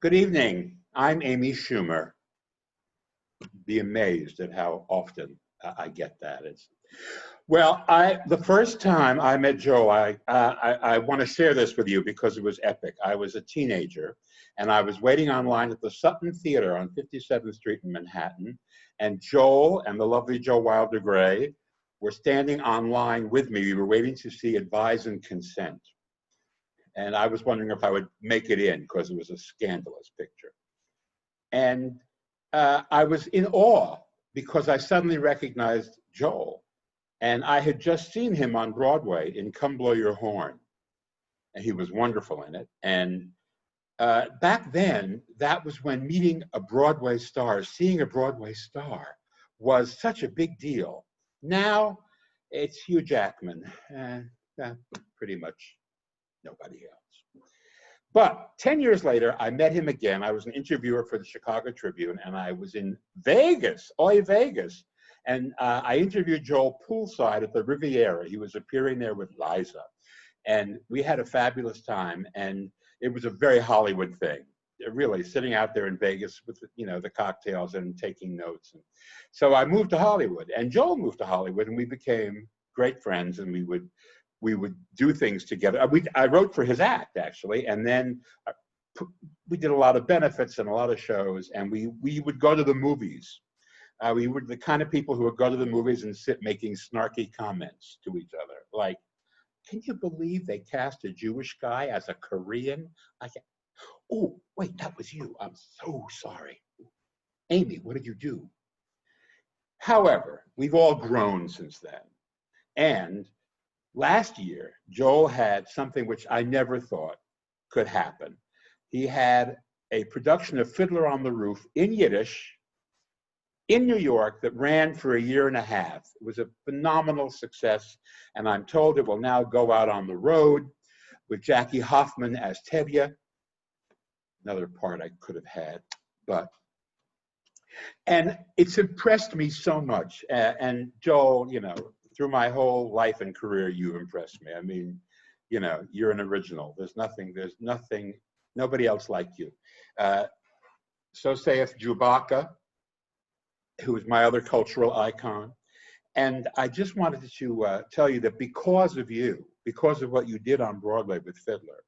Good evening. I'm Amy Schumer. Be amazed at how often I get that. The first time I met Joe, I want to share this with you because it was epic. I was a teenager, and I was waiting online at the Sutton Theater on 57th Street in Manhattan, and Joel and the lovely Jo Wilder Gray were standing online with me. We were waiting to see Advise and Consent. And I was wondering if I would make it in because it was a scandalous picture. And I was in awe because I suddenly recognized Joel. And I had just seen him on Broadway in Come Blow Your Horn. And he was wonderful in it. And back then, that was when meeting a Broadway star, seeing a Broadway star was such a big deal. Now, it's Hugh Jackman, pretty much nobody else. But 10 years later, I met him again. I was an interviewer for the Chicago Tribune, and I was in Vegas, Vegas. And I interviewed Joel poolside at the Riviera. He was appearing there with Liza. And we had a fabulous time. And it was a very Hollywood thing, really, sitting out there in Vegas with, the cocktails and taking notes. And so I moved to Hollywood, and Joel moved to Hollywood, and we became great friends, and we would do things together. I wrote for his act, actually, and then we did a lot of benefits and a lot of shows, and we would go to the movies. We were the kind of people who would go to the movies and sit making snarky comments to each other, like, can you believe they cast a Jewish guy as a Korean? Oh, wait, that was you. I'm so sorry. Amy, what did you do? However, we've all grown since then. And last year, Joel had something which I never thought could happen. He had a production of Fiddler on the Roof in Yiddish in New York that ran for a year and a half. It was a phenomenal success, and I'm told it will now go out on the road with Jackie Hoffman as Tevye, another part I could have had, and it's impressed me so much. And Joel, through my whole life and career, you impressed me. I mean, you're an original. There's nothing, nobody else like you. So saith Chewbacca, who is my other cultural icon. And I just wanted to tell you that because of you, because of what you did on Broadway with Fiddler,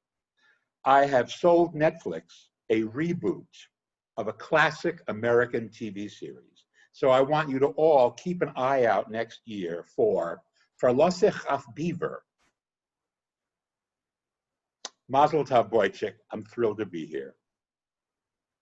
I have sold Netflix a reboot of a classic American TV series. So I want you to all keep an eye out next year for Verlossich auf Beaver. Mazel tov, Boychik. I'm thrilled to be here.